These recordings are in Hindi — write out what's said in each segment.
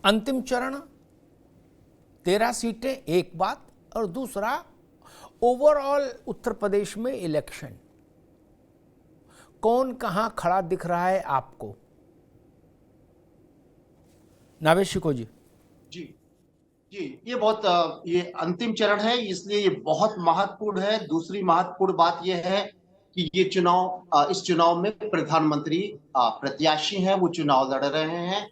अंतिम चरण 13 सीटें एक बात, और दूसरा ओवरऑल उत्तर प्रदेश में इलेक्शन, कौन कहां खड़ा दिख रहा है आपको? नावेद शिको जी। जी जी, ये अंतिम चरण है, इसलिए ये बहुत महत्वपूर्ण है। दूसरी महत्वपूर्ण बात ये है कि इस चुनाव में प्रधानमंत्री प्रत्याशी हैं, वो चुनाव लड़ रहे हैं।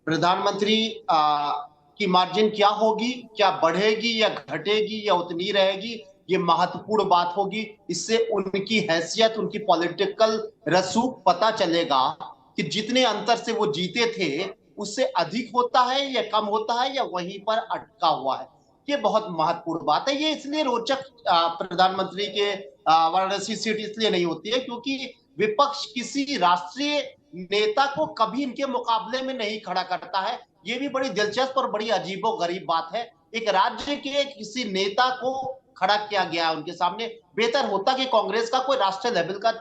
प्रधानमंत्री की मार्जिन क्या होगी, क्या बढ़ेगी या घटेगी या उतनी रहेगी, ये महत्वपूर्ण बात होगी। इससे उनकी हैसियत, उनकी पॉलिटिकल रसूख पता चलेगा कि जितने अंतर से वो जीते थे उससे अधिक होता है या कम होता है या वहीं पर अटका हुआ है। ये बहुत महत्वपूर्ण बात है। ये इसलिए रोचक प्रधानमंत्री के वाराणसी सीट इसलिए नहीं होती है क्योंकि विपक्ष किसी राष्ट्रीय नेता को कभी इनके मुकाबले में नहीं खड़ा करता है। ये भी बड़ी दिलचस्प और बड़ी अजीबोगरीब बात है। एक राज्य के किसी नेता को खड़ा किया गया उनके सामने। बेहतर होता कि कांग्रेस का कोई राष्ट्रीय लेवल का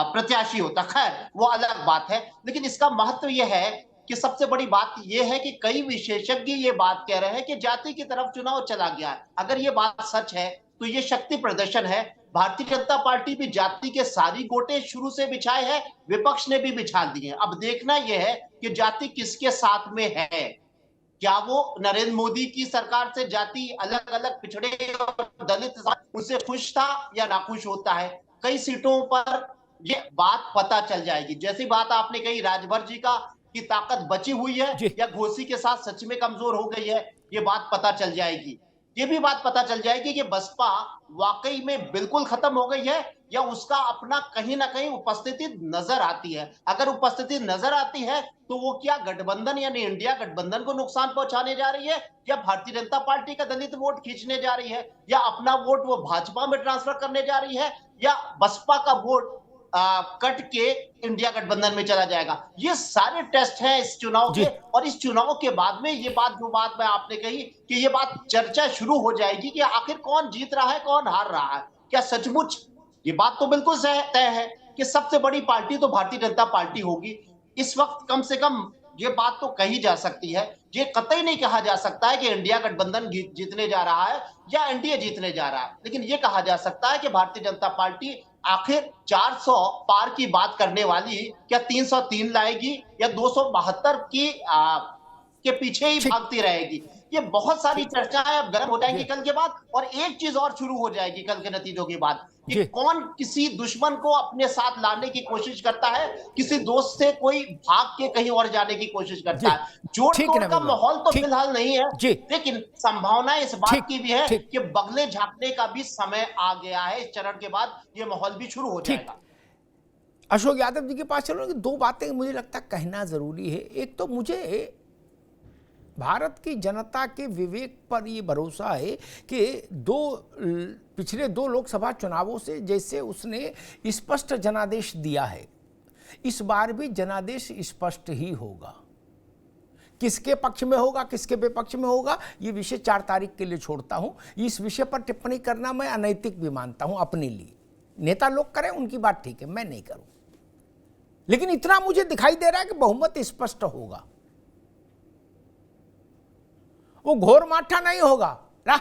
प्रत्याशी होता, खैर वो अलग बात है। लेकिन इसका महत्व यह है कि सबसे बड़ी बात यह है कि कई विशेषज्ञ ये बात कह रहे हैं कि जाति की तरफ चुनाव चला गया है। अगर ये बात सच है तो ये शक्ति प्रदर्शन है। भारतीय जनता पार्टी भी जाति के सारी गोटे शुरू से बिछाए हैं, विपक्ष ने भी बिछा दिए। अब देखना यह है कि जाति किसके साथ में है। क्या वो नरेंद्र मोदी की सरकार से जाति अलग अलग पिछड़े और दलित उनसे खुश था या नाखुश होता है? कई सीटों पर ये बात पता चल जाएगी। जैसी बात आपने कही राजभर जी का की ताकत बची हुई है या घोसी के साथ सच में कमजोर हो गई है, ये बात पता चल जाएगी। ये भी बात पता चल जाएगी कि बसपा वाकई में बिल्कुल खत्म हो गई है या उसका अपना कहीं ना कहीं उपस्थिति नजर आती है। अगर उपस्थिति नजर आती है तो वो क्या गठबंधन यानी इंडिया गठबंधन को नुकसान पहुंचाने जा रही है या भारतीय जनता पार्टी का दलित वोट खींचने जा रही है या अपना वोट वो भाजपा में ट्रांसफर करने जा रही है या बसपा का वोट कट के इंडिया गठबंधन में चला जाएगा। ये सारे टेस्ट हैं इस चुनाव के। और इस चुनाव के बाद में ये बात, जो बात मैं आपने कही कि ये बात चर्चा शुरू हो जाएगी कि आखिर कौन जीत रहा है, कौन हार रहा है। क्या सचमुच ये बात तो बिल्कुल तय है कि सबसे बड़ी पार्टी तो भारतीय जनता पार्टी होगी। इस वक्त कम से कम ये बात तो कही जा सकती है, ये कतई नहीं कहा जा सकता है कि इंडिया गठबंधन जीतने जा रहा है या एनडीए जीतने जा रहा है। लेकिन ये कहा जा सकता है कि भारतीय जनता पार्टी आखिर 400 पार की बात करने वाली क्या 303 लाएगी या 272 के पीछे ही भागती रहेगी। ये बहुत सारी चर्चाएं अब गर्म हो जाएंगी कल के बाद। और एक चीज और शुरू हो जाएगी कल के नतीजों के बाद कि कौन किसी दुश्मन को अपने साथ लाने की कोशिश करता है, किसी दोस्त से कोई भाग के कहीं और जाने की कोशिश करता है। जोड़ तोड़ का माहौल तो फिलहाल नहीं है, लेकिन संभावना इस बात की भी है कि बगले झांकने का भी समय आ गया है। इस चरण के बाद ये माहौल भी शुरू हो जाएगा। अशोक यादव जी के पास चलो कि दो बातें मुझे लगता है कहना जरूरी है। एक तो मुझे भारत की जनता के विवेक पर ये भरोसा है कि पिछले दो लोकसभा चुनावों से जैसे उसने स्पष्ट जनादेश दिया है, इस बार भी जनादेश स्पष्ट ही होगा। किसके पक्ष में होगा, किसके विपक्ष में होगा, ये विषय 4 तारीख के लिए छोड़ता हूं। इस विषय पर टिप्पणी करना मैं अनैतिक भी मानता हूं अपने लिए। नेता लोग करें, उनकी बात ठीक है, मैं नहीं करूं। लेकिन इतना मुझे दिखाई दे रहा है कि बहुमत स्पष्ट होगा। वो घोर माठा नहीं होगा ना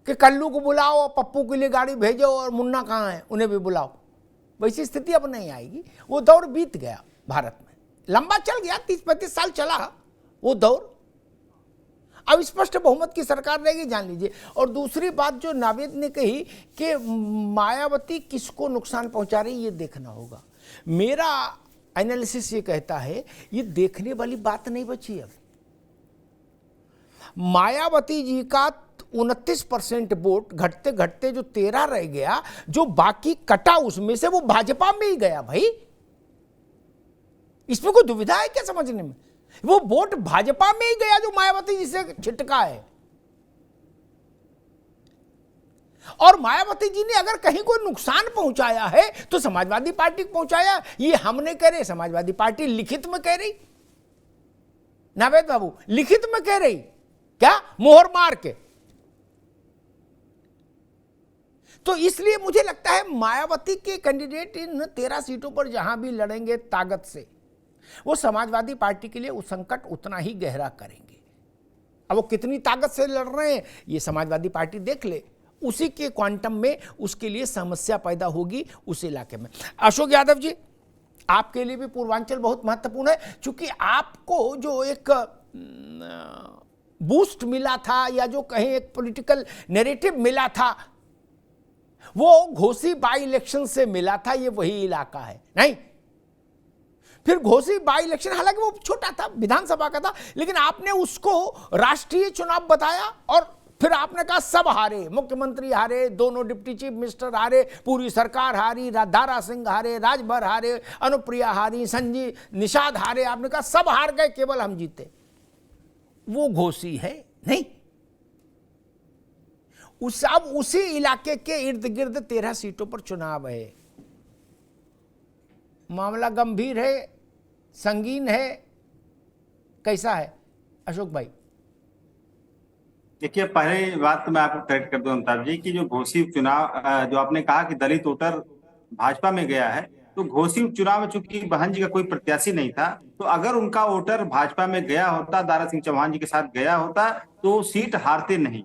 कि कल्लू को बुलाओ और पप्पू के लिए गाड़ी भेजो और मुन्ना कहां है उन्हें भी बुलाओ। वैसी स्थिति अब नहीं आएगी। वो दौर बीत गया भारत में, लंबा चल गया, 30-35 साल चला वो दौर। अब स्पष्ट बहुमत की सरकार रहेगी, जान लीजिए। और दूसरी बात जो नावेद ने कही कि मायावती किसको नुकसान पहुंचा रही, ये देखना होगा। मेरा एनालिसिस ये कहता है ये देखने वाली बात नहीं बची। अब मायावती जी का 29% वोट घटते घटते जो 13 रह गया, जो बाकी कटा उसमें से वो भाजपा में ही गया। भाई इसमें कोई दुविधा है क्या समझने में? वो वोट भाजपा में ही गया जो मायावती जी से छिटका है। और मायावती जी ने अगर कहीं कोई नुकसान पहुंचाया है तो समाजवादी पार्टी को पहुंचाया। ये हमने कह रहे, समाजवादी पार्टी लिखित में कह रही। नावेद बाबू लिखित में कह रही, क्या मोहर मार के। तो इसलिए मुझे लगता है मायावती के कैंडिडेट इन 13 सीटों पर जहां भी लड़ेंगे ताकत से, वो समाजवादी पार्टी के लिए वो संकट उतना ही गहरा करेंगे। अब वो कितनी ताकत से लड़ रहे हैं ये समाजवादी पार्टी देख ले, उसी के क्वांटम में उसके लिए समस्या पैदा होगी उस इलाके में। अशोक यादव जी, आपके लिए भी पूर्वांचल बहुत महत्वपूर्ण है, क्योंकि आपको जो एक बूस्ट मिला था या जो कहें एक पॉलिटिकल नैरेटिव मिला था वो घोसी बाई इलेक्शन से मिला था, ये वही इलाका है नहीं? फिर घोसी बाई इलेक्शन हालांकि वो छोटा था, विधानसभा का था, लेकिन आपने उसको राष्ट्रीय चुनाव बताया और फिर आपने कहा सब हारे, मुख्यमंत्री हारे, दोनों डिप्टी चीफ मिनिस्टर हारे, पूरी सरकार हारी, दारा सिंह हारे, राजभर हारे, अनुप्रिया हारी, संजीव निषाद हारे, आपने कहा सब हार गए, केवल हम जीते। वो घोसी है नहीं? अब उसी इलाके के इर्द गिर्द 13 सीटों पर चुनाव है। मामला गंभीर है, संगीन है, कैसा है अशोक भाई? देखिए, पहले बात तो मैं आपको करेक्ट कर दूं अमिताभ जी कि जो घोसी उपचुनाव जो आपने कहा कि दलित वोटर भाजपा में गया है, तो घोसी उपचुनाव में चूंकि बहन जी का कोई प्रत्याशी नहीं था, तो अगर उनका वोटर भाजपा में गया होता, दारा सिंह चौहान जी के साथ गया होता, तो सीट हारते नहीं।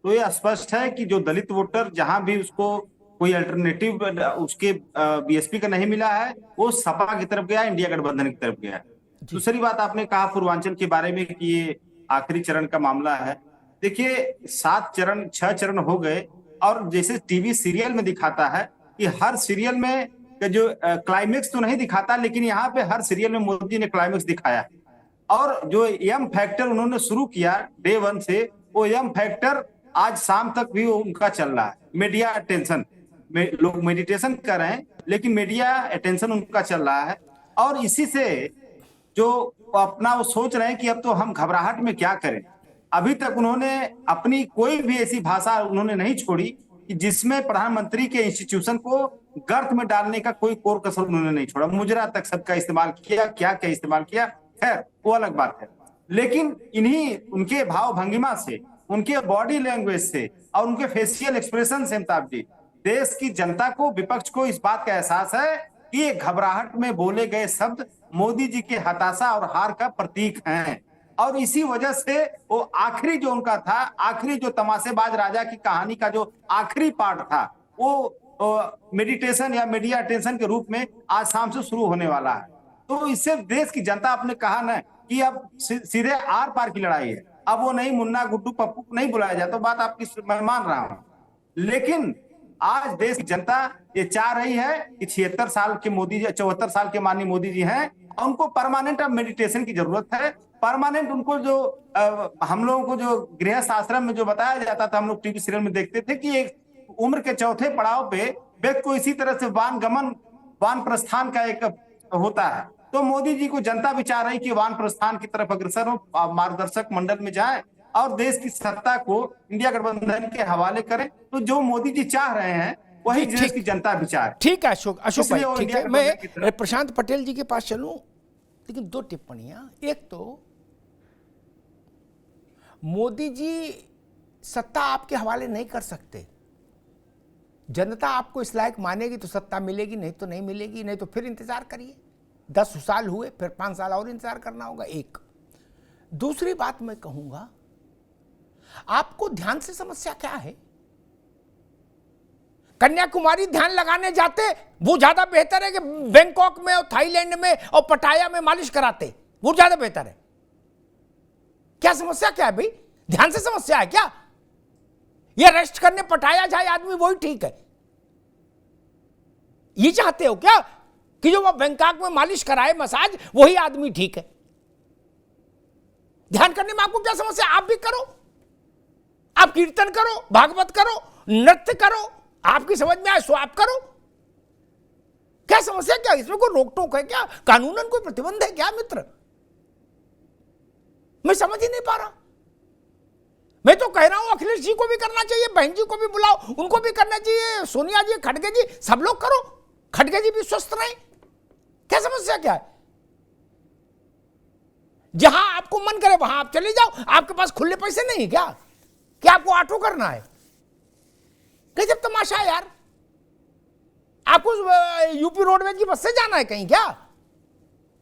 तो ये स्पष्ट है कि जो दलित वोटर जहां भी उसको कोई अल्टरनेटिव उसके बीएसपी का नहीं मिला है, वो सपा की तरफ गया, इंडिया गठबंधन की तरफ गया। दूसरी बात आपने कहा पूर्वांचल के बारे में कि ये आखिरी चरण का मामला है। देखिए 7 चरण 6 चरण हो गए, और जैसे टीवी सीरियल में दिखाता है कि हर सीरियल में जो क्लाइमेक्स तो नहीं दिखाता, लेकिन यहाँ पे हर सीरियल में मोदी ने क्लाइमेक्स दिखाया। और जो एम फैक्टर उन्होंने शुरू किया डे 1 से, वो एम फैक्टर आज शाम तक भी उनका चल रहा है। मीडिया अटेंशन, लोग मेडिटेशन कर रहे हैं लेकिन मीडिया अटेंशन उनका चल रहा है। और इसी से जो अपना वो सोच रहे हैं कि अब तो हम घबराहट में क्या करें। अभी तक उन्होंने अपनी कोई भी ऐसी भाषा उन्होंने नहीं छोड़ी कि जिसमें प्रधानमंत्री के इंस्टीट्यूशन को गर्त में डालने का कोई कोर कसर उन्होंने नहीं छोड़ा। मुजरा तक सबका इस्तेमाल किया, क्या क्या इस्तेमाल किया, खैर वो अलग बात है। लेकिन इन्हीं उनके भाव भंगिमा से, उनके बॉडी लैंग्वेज से और उनके फेशियल एक्सप्रेशन से अमिताभ जी, देश की जनता को, विपक्ष को इस बात का एहसास है कि ये घबराहट में बोले गए शब्द मोदी जी के हताशा और हार का प्रतीक हैं। और इसी वजह से वो आखिरी जो उनका था, आखिरी जो तमाशेबाज राजा की कहानी का जो आखिरी पार्ट था, वो मेडिटेशन या मीडिया अटेंशन के रूप में आज शाम से शुरू होने वाला है। तो इससे देश की जनता, आपने कहा ना कि अब सीधे आर पार की लड़ाई है, अब वो नहीं मुन्ना गुड्डू पप्पू नहीं बुलाया जाता, तो बात आपकी मैं मान रहा हूं। लेकिन आज देश की जनता ये चाह रही है कि 76 साल के मोदी जी, 74 साल के माननीय मोदी जी हैं, उनको परमानेंट अब मेडिटेशन की जरूरत है। परमानेंट उनको जो हम लोगों को जो गृहस्थ आश्रम में जो बताया जाता था, हम लोग टीवी सीरियल में देखते थे कि एक उम्र के चौथे पड़ाव पे व्यक्ति को इसी तरह से वान प्रस्थान का एक होता है। तो मोदी जी को जनता भी चाह रही कि वान प्रस्थान की तरफ अग्रसर हो, मार्गदर्शक मंडल में जाए और देश की सत्ता को इंडिया गठबंधन के हवाले करें। तो जो मोदी जी चाह रहे हैं वही देश की जनता भी चाह। ठीक है अशोक भाई, ठीक है। मैं प्रशांत पटेल जी के पास चलूं, लेकिन 2 टिप्पणियां। एक तो मोदी जी सत्ता आपके हवाले नहीं कर सकते। जनता आपको इस लायक मानेगी तो सत्ता मिलेगी, नहीं तो नहीं मिलेगी, नहीं तो फिर इंतजार करिए। 10 साल हुए, फिर 5 साल और इंतजार करना होगा। एक दूसरी बात मैं कहूंगा, आपको ध्यान से समस्या क्या है? कन्याकुमारी ध्यान लगाने जाते वो ज्यादा बेहतर है कि बैंकॉक में और थाईलैंड में और पटाया में मालिश कराते? वो ज्यादा बेहतर है। क्या समस्या क्या है भाई? ध्यान से समस्या है क्या? ये रेस्ट करने पटाया जाए आदमी, वही ठीक है? ये चाहते हो क्या कि जो वो बैंकॉक में मालिश कराए, मसाज, वही आदमी ठीक है? ध्यान करने में आपको क्या समस्या? आप भी करो, आप कीर्तन करो, भागवत करो, नृत्य करो, आपकी समझ में आए सो आप करो। क्या समस्या क्या? इसमें कोई रोक टोक है क्या? कानूनन कोई प्रतिबंध है क्या मित्र? मैं समझ ही नहीं पा रहा। मैं तो कह रहा हूं अखिलेश जी को भी करना चाहिए, बहन जी को भी बुलाओ, उनको भी करना चाहिए, सोनिया जी, खड़गे जी, सब लोग करो, खड़गे जी भी स्वस्थ रहे। क्या समस्या क्या है? जहां आपको मन करे वहां आप चले जाओ। आपके पास खुले पैसे नहीं है क्या? क्या आपको ऑटो करना है? गजब तमाशा है यार। आपको यूपी रोडवेज की बस से जाना है कहीं क्या?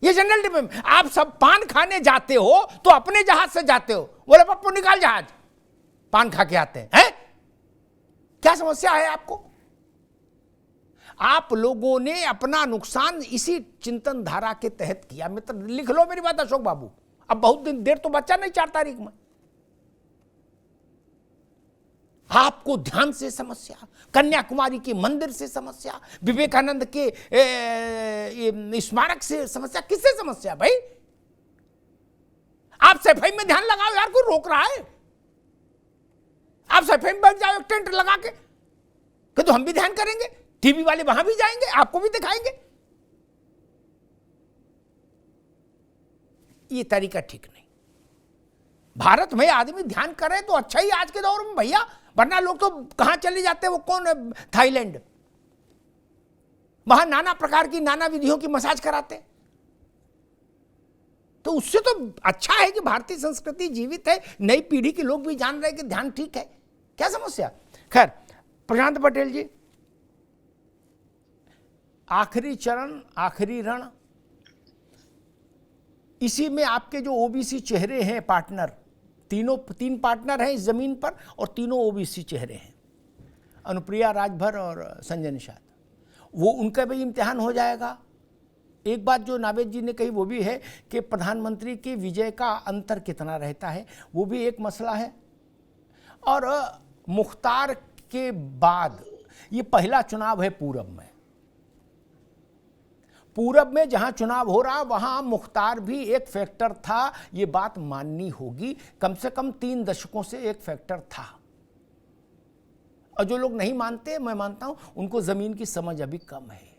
ये जनरल डिब्बे में। आप सब पान खाने जाते हो तो अपने जहाज से जाते हो, बोले पप्पू निकाल जहाज, पान खा के आते हैं। क्या समस्या है आपको? आप लोगों ने अपना नुकसान इसी चिंतन धारा के तहत किया। मित्र लिख लो मेरी बात अशोक बाबू, अब बहुत दिन देर तो बचा नहीं 4 तारीख में। आपको ध्यान से समस्या, कन्याकुमारी के मंदिर से समस्या, विवेकानंद के स्मारक से समस्या, किससे समस्या भाई? आप सफाई में ध्यान लगाओ यार, कोई रोक रहा है? आप सफाई में बैठ जाओ टेंट लगा के, कि तो हम भी ध्यान करेंगे, टीवी वाले वहां भी जाएंगे, आपको भी दिखाएंगे। ये तरीका ठीक नहीं। भारत में आदमी ध्यान करे तो अच्छा ही आज के दौर में भैया, वरना लोग तो कहां चले जाते हैं, वो कौन, थाईलैंड, वहां नाना प्रकार की नाना विधियों की मसाज कराते। तो उससे तो अच्छा है कि भारतीय संस्कृति जीवित है, नई पीढ़ी के लोग भी जान रहे हैं कि ध्यान ठीक है, क्या समस्या। खैर प्रशांत पटेल जी, आखिरी चरण, आखिरी रण, इसी में आपके जो ओबीसी चेहरे हैं पार्टनर, तीन पार्टनर हैं इस जमीन पर और तीनों ओबीसी चेहरे हैं, अनुप्रिया राजभर और संजय निषाद, वो उनका भी इम्तिहान हो जाएगा। एक बात जो नावेद जी ने कही वो भी है कि प्रधानमंत्री की विजय का अंतर कितना रहता है, वो भी एक मसला है। और मुख्तार के बाद ये पहला चुनाव है पूरब में। पूरब में जहां चुनाव हो रहा वहां मुख्तार भी एक फैक्टर था, ये बात माननी होगी। कम से कम 3 दशकों से एक फैक्टर था। और जो लोग नहीं मानते, मैं मानता हूं उनको जमीन की समझ अभी कम है।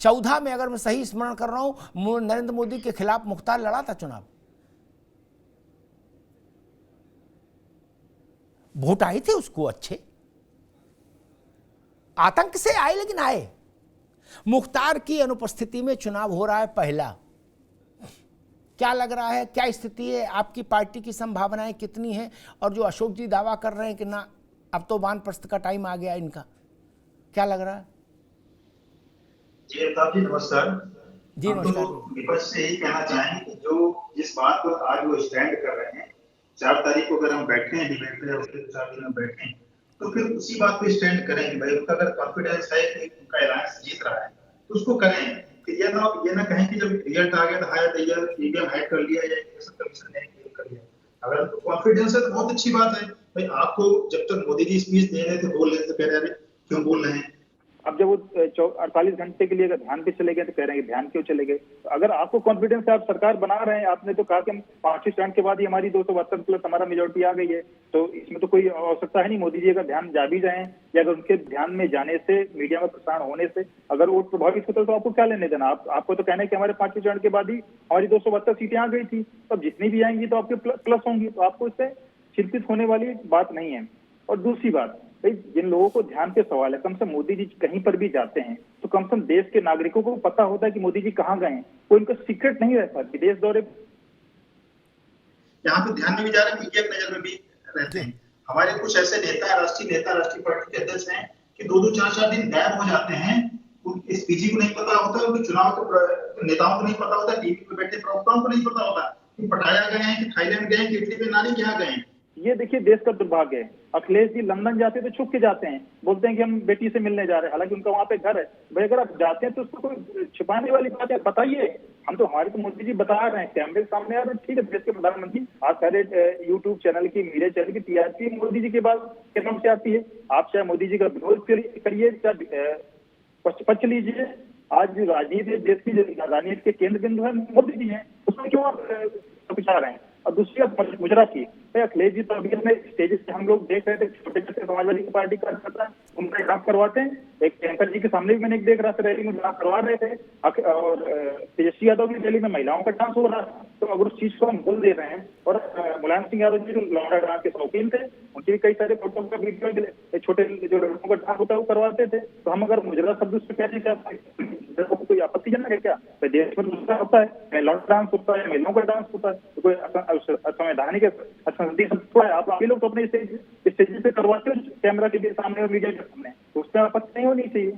14 में अगर मैं सही स्मरण कर रहा हूं, नरेंद्र मोदी के खिलाफ मुख्तार लड़ा था चुनाव, वोट आए थे उसको अच्छे, आतंक से आए लेकिन आए। मुख्तार की अनुपस्थिति में चुनाव हो रहा है पहला। क्या लग रहा है, क्या स्थिति है, आपकी पार्टी की संभावनाएं कितनी हैं? और जो अशोक जी दावा कर रहे हैं कि ना अब तो वानप्रस्थ का टाइम आ गया इनका, क्या लग रहा है? जी अल्ताफ जी नमस्कार। जी नमस्कार। विपक्ष से यही कहना चाहेंगे कि जो जिस बात पर आज वो स्टैंड कर रहे हैं, 4 तारीख को अगर हम बैठे हैं डिबेट में, उसके 4 दिन में बैठे हैं, तो फिर उसी बात पे स्टैंड करेंगे। भाई उनका अगर कॉन्फिडेंस है कि उनका अलायंस जीत रहा है तो उसको करें। कि ये ना कहें कि जब रिजल्ट आ गया तो हायर ईवीएम हाइड कर लिया या इलेक्शन कमीशन ने कर लिया। अगर उनको कॉन्फिडेंस है तो बहुत अच्छी बात है। भाई आपको जब तक मोदी जी स्पीच दे रहे थे, बोल रहे थे, कह रहे थे क्यों बोल रहे हैं। अब जब वो 48 घंटे के लिए अगर ध्यान पे चले गए तो कह रहे हैं ध्यान क्यों चले गए। तो अगर आपको कॉन्फिडेंस है, आप सरकार बना रहे हैं, आपने तो कहा कि हम 5 स्टैंड के बाद ही हमारी 272 प्लस हमारा मेजोरिटी आ गई है, तो इसमें तो कोई आवश्यकता है नहीं मोदी जी अगर ध्यान जा भी जाए, या अगर उनके ध्यान में जाने से, मीडिया में प्रसारण होने से अगर वोट प्रभावित होता है तो आपको क्या लेने देना। आपको तो कहना है कि हमारे 5 चरण के बाद ही हमारी 272 सीटें आ गई थी, तो अब जितनी भी आएंगी तो आपके प्लस होंगी, तो आपको इससे चिंतित होने वाली बात नहीं है। और दूसरी बात, भाई जिन लोगों को ध्यान पे सवाल है, कम से मोदी जी कहीं पर भी जाते हैं तो कम से कम देश के नागरिकों को पता होता है कि मोदी जी कहाँ गए हैं, कोई इनका सीक्रेट नहीं रहता। विदेश दौरे यहाँ पे ध्यान में भी जा रहे हैं, मीडिया की नजर में भी रहते हैं। हमारे कुछ ऐसे नेता, राष्ट्रीय पार्टी के अध्यक्ष हैं कि 2-2, 4-4 दिन गायब हो जाते हैं। उनके स्पीची को नहीं पता होता, उनके चुनाव के नेताओं को नहीं पता होता, टीवी पे बैठे प्रवक्ताओं को नहीं पता होता कि पटाया गए हैं, कि थाईलैंड गए, कि इटली में नानी क्या गए। ये देखिए देश का दुर्भाग्य है। अखिलेश जी लंदन जाते तो छुप के जाते हैं, बोलते हैं कि हम बेटी से मिलने जा रहे हैं, हालांकि उनका वहां पे घर है। भाई अगर आप जाते हैं तो उसको कोई छिपाने वाली बात है, बताइए। हम तो हमारे तो मोदी जी बता रहे हैं, कैमरे सामने आ रहे हैं, ठीक है। देश के प्रधानमंत्री आज सारे यूट्यूब चैनल की, मीडिया चैनल की टीआरपी मोदी जी के बाद के नाम से आती है। आप चाहे मोदी जी का विरोध करिए, चाहे पक्ष लीजिए, आज राजनीति देश की राजनीति के केंद्र बिंदु है मोदी जी है, उसमें क्यों आप विचार रहे हैं। और दूसरी बात मुजरा की, अखिलेश जी तो अभी अपने स्टेजेस पे हम लोग देख रहे थे, छोटे छोटे समाजवादी पार्टी कार्यकर्ता उनका ड्राफ्ट करवाते हैं। एक शंकर जी के सामने भी मैंने देख रहा था, रैली में ड्राफ्ट करवा रहे थे। और तेजस्वी यादव की रैली में महिलाओं का डांस हो रहा था। तो अगर उस चीज को हम बोल दे रहे हैं, और मुलायम सिंह यादव जी जो लौंडा डांस के शौकीन थे, उनके भी कई सारे फोटो का वीडियो छोटे जो लड़कों का डांस होता है वो करवाते थे। तो हम अगर मुजरा शब्द उससे कहते क्या कोई आपत्तिजनक है क्या? देश में दूसरा होता है, महिलाओं का डांस होता है, महिलाओं का डांस होता है, तो कोई असंवैधानिक है। आप लोग तो अपने स्टेज पे करवाते हो कैमरा के सामने और मीडिया के सामने, तो उसमें आपत्ति नहीं होनी चाहिए।